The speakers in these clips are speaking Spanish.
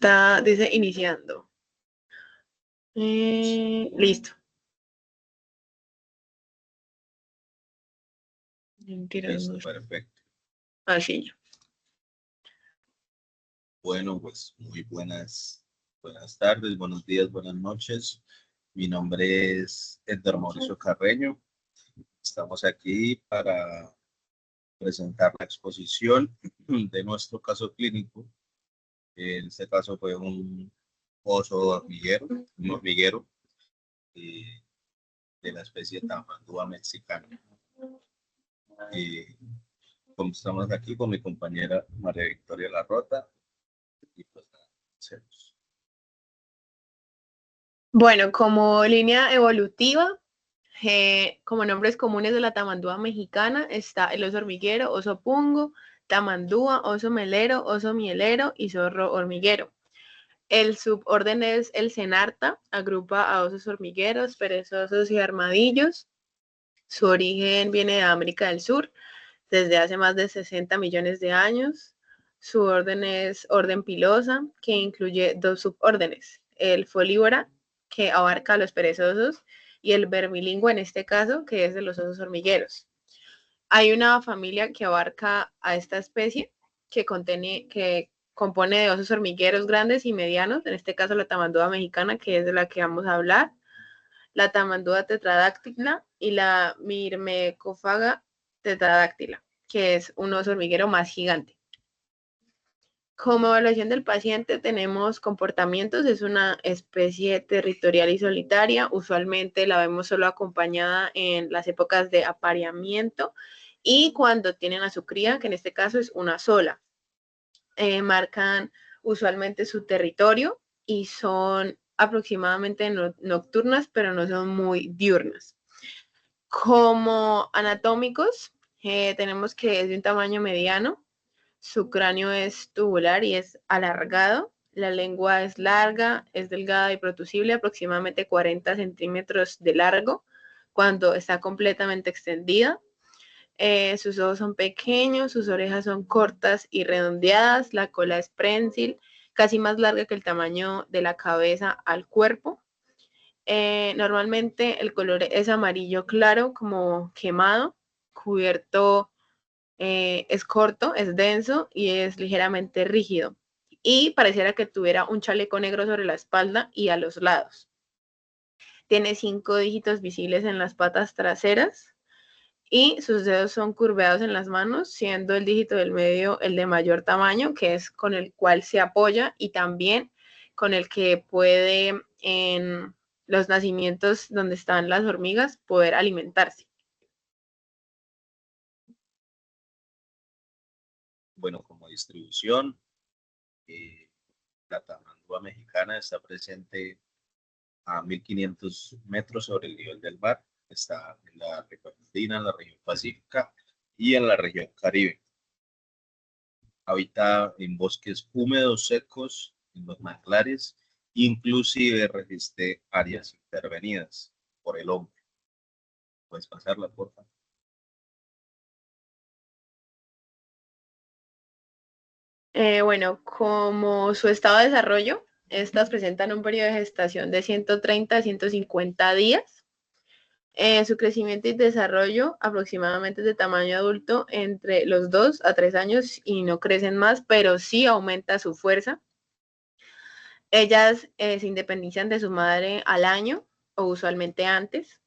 Está, dice, iniciando. Listo. Listo, perfecto. Así. Bueno, pues muy buenas tardes, buenos días, buenas noches. Mi nombre es Edgar Mauricio Carreño. Estamos aquí para presentar la exposición de nuestro caso clínico. En este caso fue un oso hormiguero, un hormiguero de la especie Tamandúa mexicana. Como estamos aquí con mi compañera María Victoria Larrota, y pues nada, hacemos. Bueno, como línea evolutiva, como nombres comunes de la tamandúa mexicana está el oso hormiguero, oso pungo, tamandúa, oso melero, oso mielero y zorro hormiguero. El suborden es el cenarta, agrupa a osos hormigueros, perezosos y armadillos. Su origen viene de América del Sur desde hace más de 60 millones de años. Su orden es orden pilosa, que incluye dos subórdenes, el folívora, que abarca a los perezosos, y el vermilingüe en este caso, que es de los osos hormigueros. Hay una familia que abarca a esta especie que compone de osos hormigueros grandes y medianos, en este caso la tamandúa mexicana, que es de la que vamos a hablar, la tamandúa tetradáctila y la myrmecofaga tetradáctila, que es un oso hormiguero más gigante. Como evaluación del paciente tenemos comportamientos, es una especie territorial y solitaria, usualmente la vemos solo acompañada en las épocas de apareamiento y cuando tienen a su cría, que en este caso es una sola. Marcan usualmente su territorio y son aproximadamente nocturnas, pero no son muy diurnas. Como anatómicos, tenemos que es de un tamaño mediano, su cráneo es tubular y es alargado. La lengua es larga, es delgada y protusible, aproximadamente 40 centímetros de largo cuando está completamente extendida. Sus ojos son pequeños, sus orejas son cortas y redondeadas, la cola es prensil, casi más larga que el tamaño de la cabeza al cuerpo. Normalmente el color es amarillo claro, como quemado, cubierto. Es corto, es denso y es ligeramente rígido. Y pareciera que tuviera un chaleco negro sobre la espalda y a los lados. Tiene 5 dígitos visibles en las patas traseras y sus dedos son curveados en las manos, siendo el dígito del medio el de mayor tamaño, que es con el cual se apoya y también con el que puede en los nacimientos donde están las hormigas poder alimentarse. Bueno, como distribución, la tamandúa mexicana está presente a 1500 metros sobre el nivel del mar. Está en la región andina, en la región pacífica y en la región caribe. Habita en bosques húmedos, secos, en los manglares, inclusive resiste áreas intervenidas por el hombre. Puedes pasarla, por favor. Bueno, como su estado de desarrollo, estas presentan un periodo de gestación de 130 a 150 días. Su crecimiento y desarrollo aproximadamente de tamaño adulto entre los 2 a 3 años y no crecen más, pero sí aumenta su fuerza. Ellas se independizan de su madre al año o usualmente antes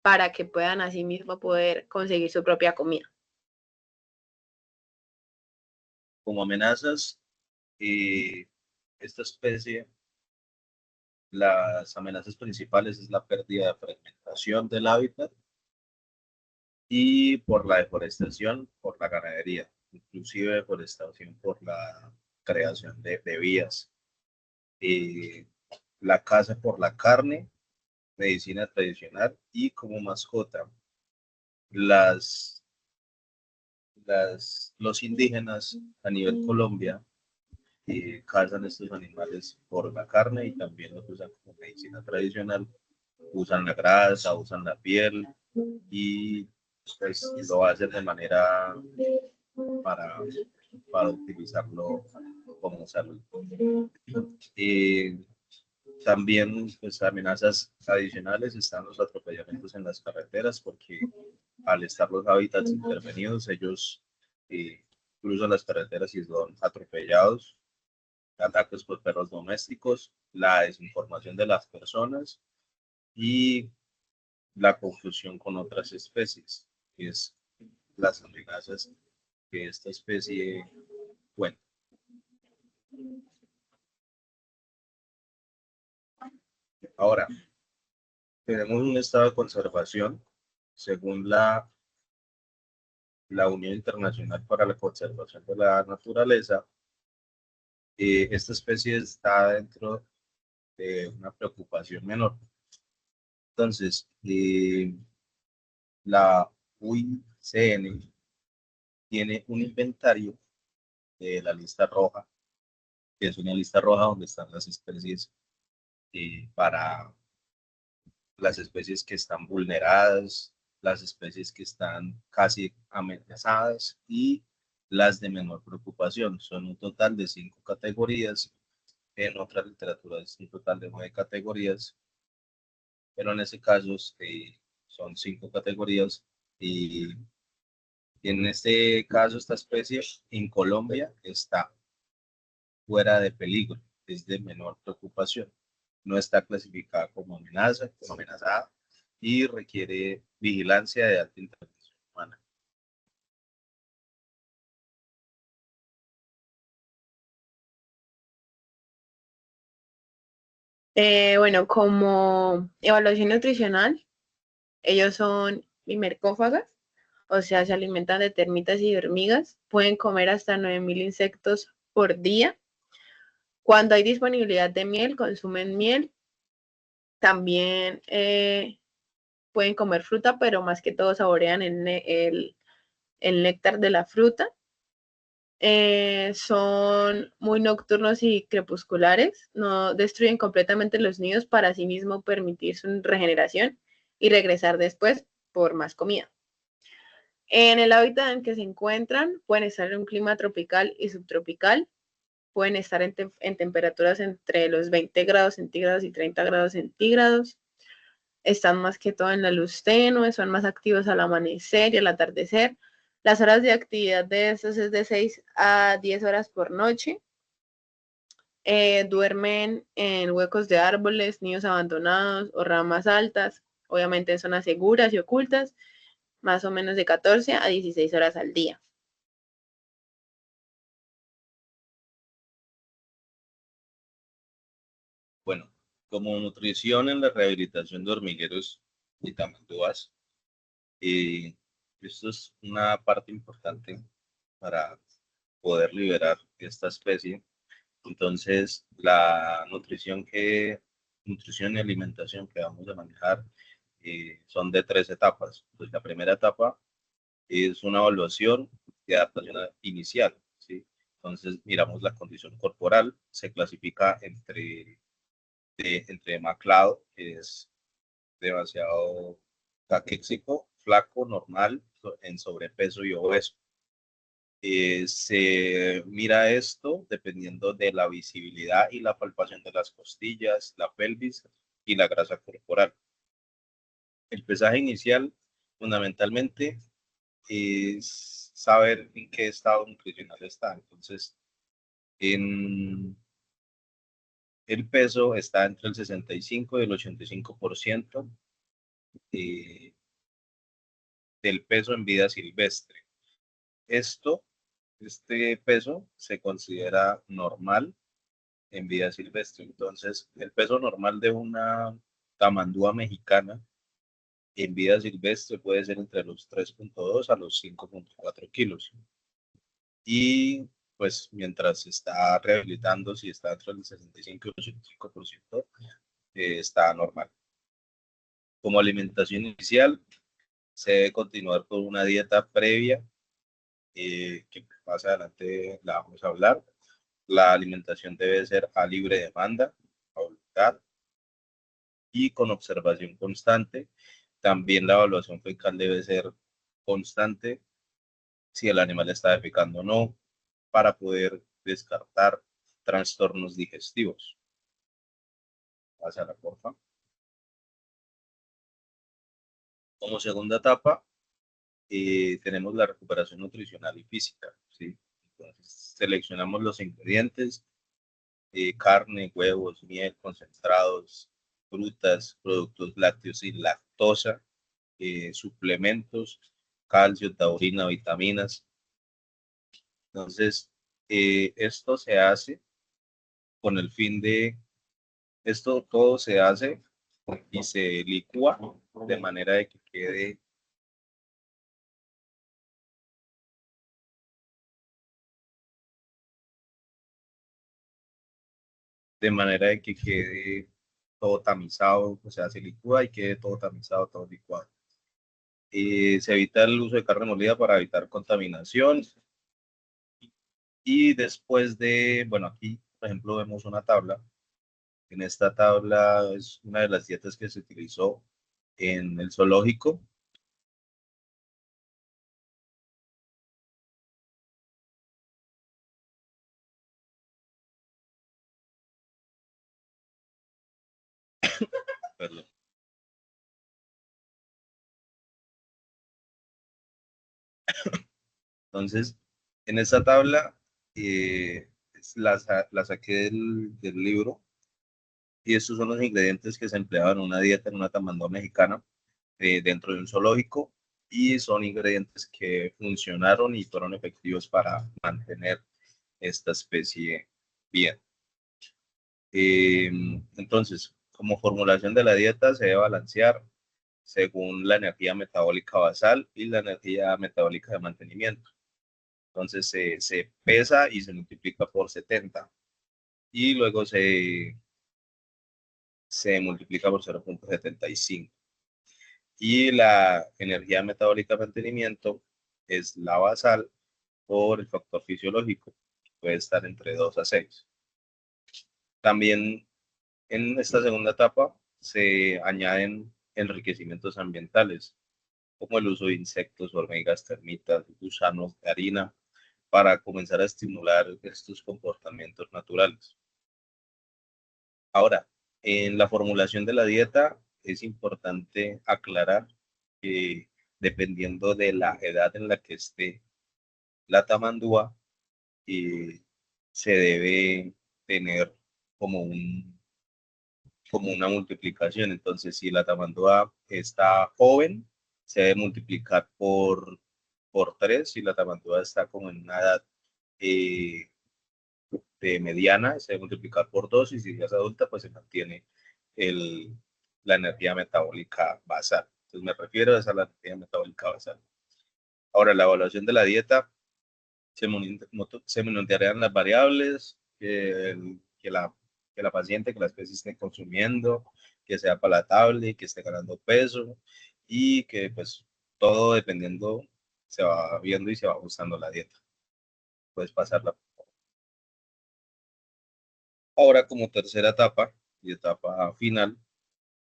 para que puedan asimismo poder conseguir su propia comida. Como amenazas, esta especie, las amenazas principales es la pérdida de fragmentación del hábitat y por la deforestación, por la ganadería, inclusive deforestación por la creación de vías, la caza por la carne, medicina tradicional y como mascota, las, los indígenas a nivel Colombia cazan estos animales por la carne y también los usan como medicina tradicional, usan la grasa, usan la piel y pues lo hacen de manera para utilizarlo como salud. También, pues, amenazas adicionales están los atropellamientos en las carreteras, porque al estar los hábitats intervenidos, ellos cruzan las carreteras y son atropellados, ataques por perros domésticos, la desinformación de las personas y la confusión con otras especies, que es las amenazas que esta especie cuenta. Ahora, tenemos un estado de conservación según la Unión Internacional para la Conservación de la Naturaleza. Esta especie está dentro de una preocupación menor. Entonces, la UICN tiene un inventario de la lista roja, que es una lista roja donde están las especies para las especies que están vulneradas, las especies que están casi amenazadas y las de menor preocupación. Son un total de 5 categorías. En otra literatura es un total de 9 categorías, pero en ese caso son 5 categorías. Y en este caso, esta especie en Colombia está fuera de peligro, es de menor preocupación. No está clasificada como amenaza, como amenazada, y requiere vigilancia de alta intervención humana. Bueno, como evaluación nutricional, ellos son himercófagas, o sea, se alimentan de termitas y hormigas, pueden comer hasta 9.000 insectos por día. Cuando hay disponibilidad de miel, consumen miel. También pueden comer fruta, pero más que todo saborean el néctar de la fruta. Son muy nocturnos y crepusculares, no destruyen completamente los nidos para así mismo permitir su regeneración y regresar después por más comida. En el hábitat en que se encuentran, pueden estar en un clima tropical y subtropical, pueden estar en temperaturas entre los 20 grados centígrados y 30 grados centígrados, están más que todo en la luz tenue, son más activos al amanecer y al atardecer. Las horas de actividad de estos es de 6 a 10 horas por noche. Duermen en huecos de árboles, nidos abandonados o ramas altas, obviamente en zonas seguras y ocultas, más o menos de 14 a 16 horas al día. Bueno, como nutrición en la rehabilitación de hormigueros y tamandúas, esto es una parte importante para poder liberar esta especie. Entonces, la nutrición y alimentación que vamos a manejar son de 3 etapas. Pues la primera etapa es una evaluación de adaptación inicial, ¿sí? Entonces, miramos la condición corporal, se clasifica entre maclado, que es demasiado caquéxico, flaco, normal, en sobrepeso y obeso. Se mira esto dependiendo de la visibilidad y la palpación de las costillas, la pelvis y la grasa corporal. El pesaje inicial, fundamentalmente, es saber en qué estado nutricional está. Entonces, el peso está entre el 65 y el 85% del peso en vida silvestre. Este peso se considera normal en vida silvestre. Entonces, el peso normal de una tamandúa mexicana en vida silvestre puede ser entre los 3.2 a los 5.4 kilos. Y pues mientras se está rehabilitando, si está entre el 65 y el 85%, está normal. Como alimentación inicial, se debe continuar con una dieta previa, que más adelante la vamos a hablar. La alimentación debe ser a libre demanda, a voluntad y con observación constante. También la evaluación fecal debe ser constante si el animal está defecando o no, para poder descartar trastornos digestivos. Pásala, porfa. Como segunda etapa, tenemos la recuperación nutricional y física, ¿sí? Entonces, seleccionamos los ingredientes, carne, huevos, miel, concentrados, frutas, productos lácteos sin lactosa, suplementos, calcio, taurina, vitaminas. Entonces, esto se hace con el fin de, esto todo se hace y se licúa de manera de que quede todo tamizado, o sea, se licúa y quede todo tamizado, todo licuado. Se evita el uso de carne molida para evitar contaminación. Y después de, bueno, aquí, por ejemplo, vemos una tabla. En esta tabla es una de las dietas que se utilizó en el zoológico. Perdón. Entonces, en esta tabla la saqué del libro y estos son los ingredientes que se empleaban en una dieta en una tamandua mexicana dentro de un zoológico y son ingredientes que funcionaron y fueron efectivos para mantener esta especie bien. Entonces, como formulación de la dieta se debe balancear según la energía metabólica basal y la energía metabólica de mantenimiento. Entonces se pesa y se multiplica por 70 y luego se multiplica por 0,75. Y la energía metabólica de mantenimiento es la basal por el factor fisiológico, que puede estar entre 2 a 6. También en esta segunda etapa se añaden enriquecimientos ambientales, como el uso de insectos, hormigas, termitas, gusanos de harina, para comenzar a estimular estos comportamientos naturales. Ahora, en la formulación de la dieta es importante aclarar que dependiendo de la edad en la que esté la tamandúa, se debe tener como como una multiplicación. Entonces, si la tamandúa está joven, se debe multiplicar por 3. Si la tamandúa está como en una edad eh, de mediana, se debe multiplicar por 2. Y si ya es adulta, pues se mantiene el, la energía metabólica basal. Entonces, me refiero a esa la energía metabólica basal. Ahora, la evaluación de la dieta, se monitorean las variables que la paciente, que la especie esté consumiendo, que sea palatable, que esté ganando peso y que pues todo dependiendo se va viendo y se va ajustando la dieta. Puedes pasarla. Ahora como tercera etapa y etapa final,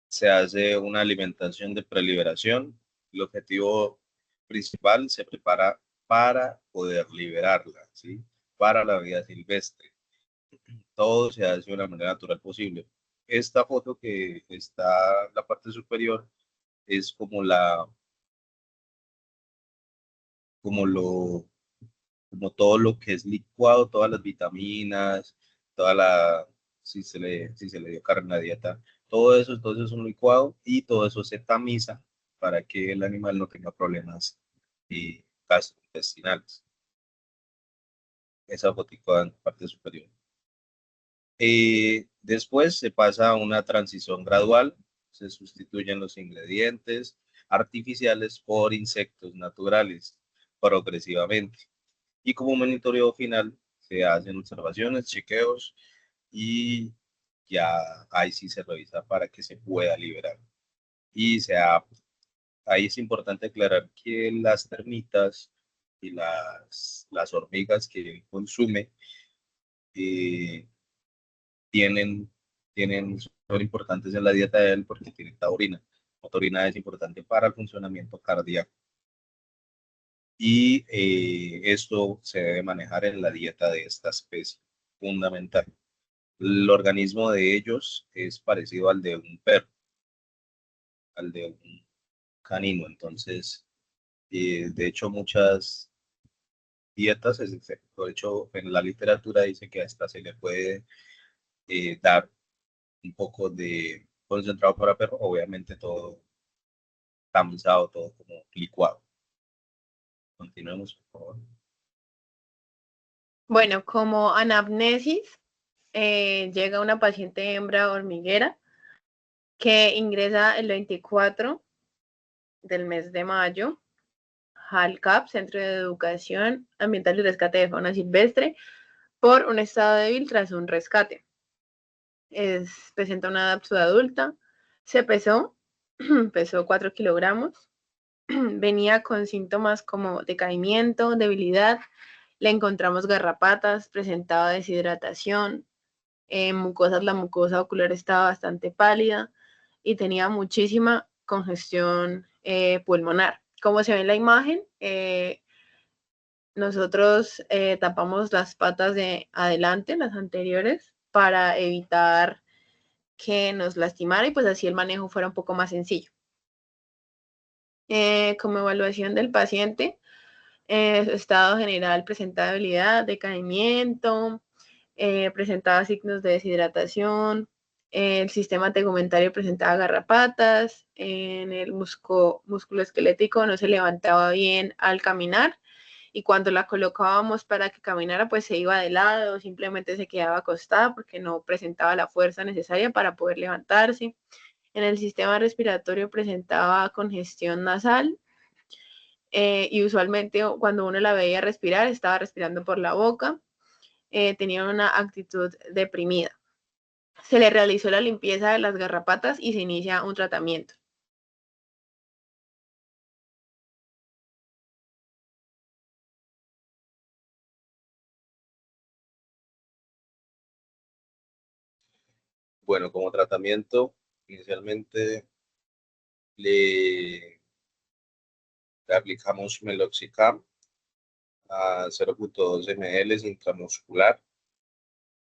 se hace una alimentación de preliberación. El objetivo principal se prepara para poder liberarla, ¿sí? Para la vida silvestre. Todo se hace de la manera natural posible. Esta foto que está en la parte superior es como lo, como todo lo que es licuado, todas las vitaminas, toda la, si se le dio carne a la dieta, todo eso es un licuado y todo eso se tamiza para que el animal no tenga problemas gastrointestinales. Esa foto en la parte superior. Después se pasa a una transición gradual, se sustituyen los ingredientes artificiales por insectos naturales progresivamente. Y como monitoreo final se hacen observaciones, chequeos y ya ahí sí se revisa para que se pueda liberar. Y ahí es importante aclarar que las termitas y las hormigas que consume eh, tienen, son importantes en la dieta de él porque tienen taurina. La taurina es importante para el funcionamiento cardíaco. Y esto se debe manejar en la dieta de esta especie. fundamental. El organismo de ellos es parecido al de un perro, al de un canino. Entonces, de hecho, muchas dietas, de hecho, en la literatura dice que hasta se le puede dar un poco de concentrado para perro, obviamente todo tamizado, todo como licuado. Continuemos, por favor. Bueno, como anamnesis, llega una paciente hembra hormiguera que ingresa el 24 del mes de mayo al CAP, Centro de Educación Ambiental y Rescate de Fauna Silvestre, por un estado débil tras un rescate. Presenta una edad subadulta, se pesó, pesó 4 kilogramos, venía con síntomas como decaimiento, debilidad, le encontramos garrapatas, presentaba deshidratación, mucosas, la mucosa ocular estaba bastante pálida y tenía muchísima congestión pulmonar. Como se ve en la imagen, nosotros tapamos las patas de adelante, las anteriores, para evitar que nos lastimara y pues así el manejo fuera un poco más sencillo. Como evaluación del paciente, su estado general presentaba debilidad, decaimiento, presentaba signos de deshidratación, el sistema tegumentario presentaba garrapatas, en el músculo esquelético no se levantaba bien al caminar y cuando la colocábamos para que caminara pues se iba de lado, simplemente se quedaba acostada porque no presentaba la fuerza necesaria para poder levantarse. En el sistema respiratorio presentaba congestión nasal y usualmente cuando uno la veía respirar estaba respirando por la boca, tenía una actitud deprimida. Se le realizó la limpieza de las garrapatas y se inicia un tratamiento. Bueno, como tratamiento, inicialmente le aplicamos meloxicam a 0,2 ml intramuscular.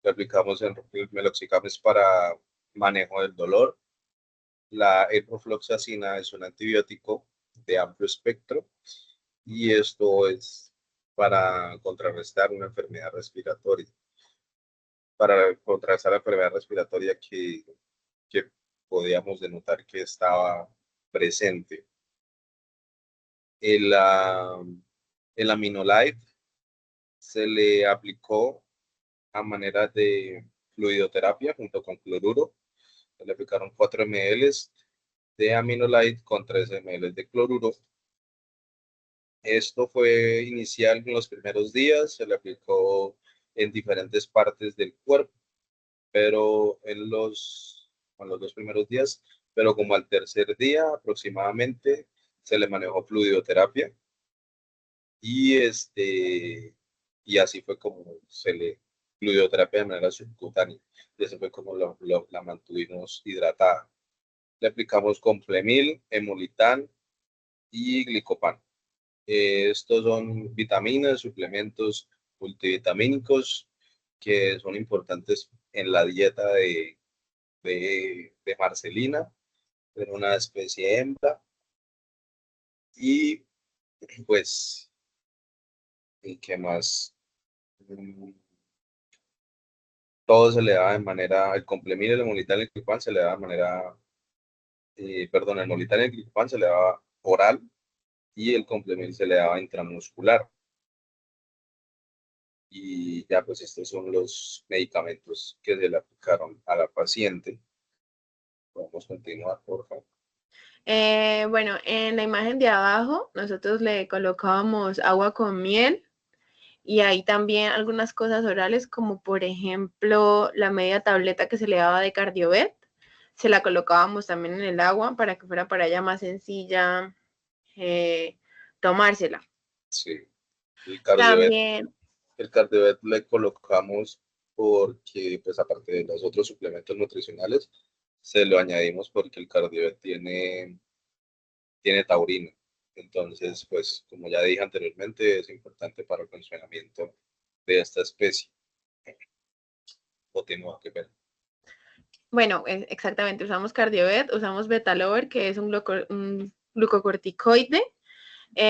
Le aplicamos el meloxicam es para manejo del dolor. La eprofloxacina es un antibiótico de amplio espectro y esto es para contrarrestar una enfermedad respiratoria. Para contrarrestar la enfermedad respiratoria que podíamos denotar que estaba presente. El, el Aminolite se le aplicó a manera de fluidoterapia junto con cloruro. Se le aplicaron 4 ml de Aminolite con 3 ml de cloruro. Esto fue inicial en los primeros días, se le aplicó en diferentes partes del cuerpo, pero en los 2 primeros días, pero como al tercer día aproximadamente se le manejó fluidoterapia y y así fue como se le fluidoterapia de manera subcutánea y así fue como la mantuvimos hidratada. Le aplicamos Complemil, Emolitan y Glicopan. Estos son vitaminas, suplementos multivitamínicos que son importantes en la dieta de Marcelina, de una especie hembra. Y pues, ¿y qué más? Mm, Todo se le da de manera, el complemento, el Emolital y el Glicopan se le da de manera, perdón, el Emolital y el Glicopan se le daba oral y el complemento se le daba intramuscular. Y ya pues estos son los medicamentos que se le aplicaron a la paciente. Podemos continuar, por favor. Bueno, en la imagen de abajo nosotros le colocábamos agua con miel y ahí también algunas cosas orales como por ejemplo la media tableta que se le daba de Cardiovet, se la colocábamos también en el agua para que fuera para ella más sencilla tomársela. Sí, el cardiovet, También, el cardiovet le colocamos porque, pues aparte de los otros suplementos nutricionales, se lo añadimos porque el cardiovet tiene taurina. Entonces, pues como ya dije anteriormente, es importante para el funcionamiento de esta especie. tengo que ver? Bueno, exactamente, usamos Cardiovet, usamos Betalover, que es un glucocorticoide.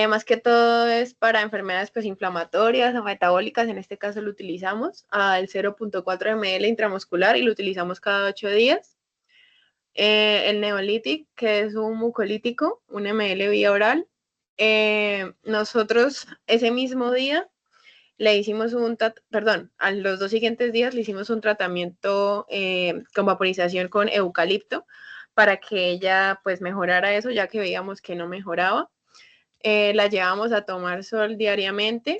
Más que todo es para enfermedades pues, inflamatorias o metabólicas, en este caso lo utilizamos al 0.4 ml intramuscular y lo utilizamos cada 8 días. El Neolític, que es un mucolítico, un ml vía oral. Nosotros ese mismo día le hicimos a los 2 siguientes días le hicimos un tratamiento con vaporización con eucalipto para que ella pues mejorara eso, ya que veíamos que no mejoraba. La llevamos a tomar sol diariamente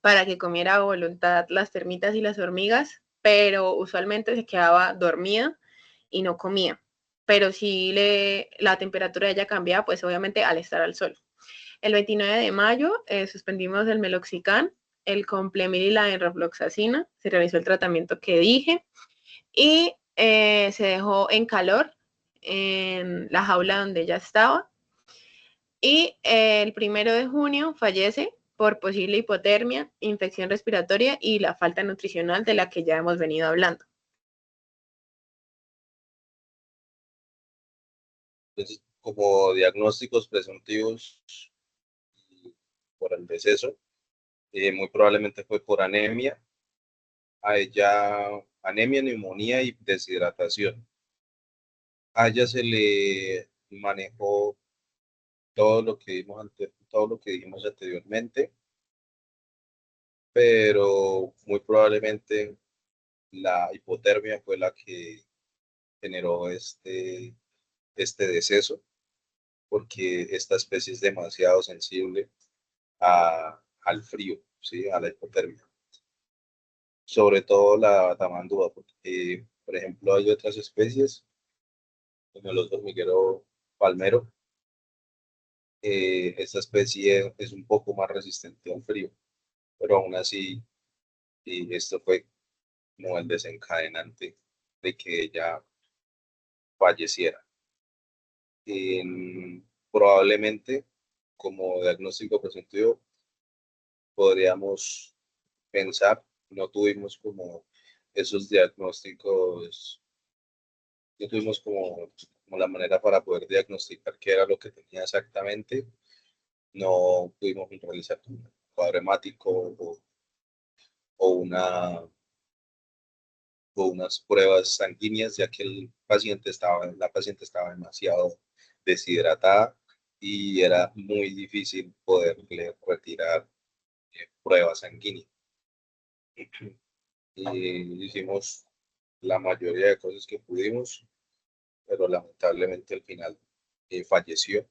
para que comiera a voluntad las termitas y las hormigas, pero usualmente se quedaba dormida y no comía. Pero si la temperatura de ella cambiaba, pues obviamente al estar al sol. El 29 de mayo suspendimos el meloxicam, el complemir y la enrofloxacina, se realizó el tratamiento que dije y se dejó en calor en la jaula donde ella estaba. Y el 1 de junio fallece por posible hipotermia, infección respiratoria y la falta nutricional de la que ya hemos venido hablando. Entonces, como diagnósticos presuntivos por el deceso, muy probablemente fue por anemia, a ella anemia, neumonía y deshidratación. A ella se le manejó todo lo que dijimos anteriormente, pero muy probablemente la hipotermia fue la que generó este deceso, porque esta especie es demasiado sensible al frío, ¿sí? A la hipotermia. Sobre todo la tamandúa, porque, por ejemplo, hay otras especies, como el oso hormiguero palmero. Esta especie es un poco más resistente al frío, pero aún así, y esto fue como el desencadenante de que ella falleciera. Probablemente, como diagnóstico presuntivo, podríamos pensar, no tuvimos como esos diagnósticos, no tuvimos como la manera para poder diagnosticar qué era lo que tenía exactamente, no pudimos realizar un cuadro hemático o una o unas pruebas sanguíneas, ya que la paciente estaba demasiado deshidratada y era muy difícil poderle retirar pruebas sanguíneas. Y hicimos la mayoría de cosas que pudimos, pero lamentablemente al final falleció.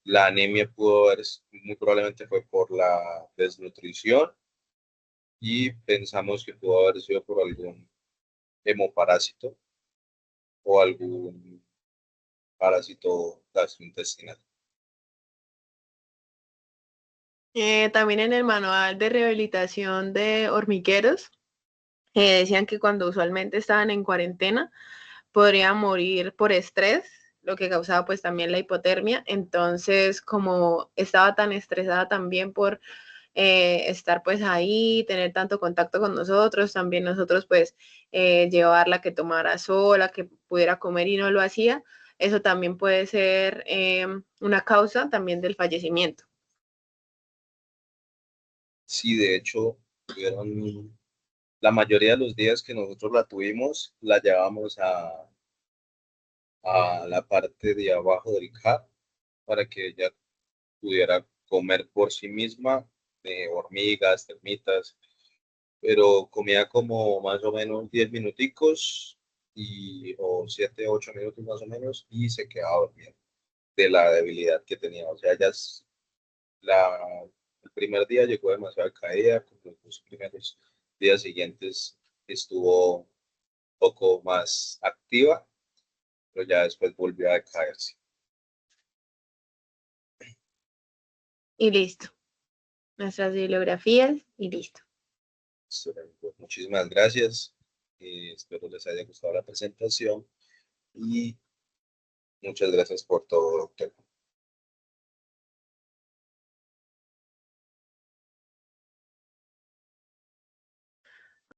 La anemia muy probablemente fue por la desnutrición y pensamos que pudo haber sido por algún hemoparásito o algún parásito gastrointestinal. También en el manual de rehabilitación de hormigueros decían que cuando usualmente estaban en cuarentena podrían morir por estrés, lo que causaba pues también la hipotermia. Entonces, como estaba tan estresada también por estar pues ahí, tener tanto contacto con nosotros, también nosotros pues llevarla que tomara sola, que pudiera comer y no lo hacía, eso también puede ser una causa también del fallecimiento. Sí, de hecho, la mayoría de los días que nosotros la tuvimos, la llevamos a la parte de abajo del CAP para que ella pudiera comer por sí misma, hormigas, termitas, pero comía como más o menos 10 minuticos o 7, 8 minutos más o menos y se quedaba dormida de la debilidad que tenía. O sea, la, el primer día llegó demasiado caída, como los 2 primeros días siguientes estuvo un poco más activa, pero ya después volvió a decaerse. Y listo. Nuestras bibliografías y listo. Pues, muchísimas gracias. Espero les haya gustado la presentación y muchas gracias por todo, doctor.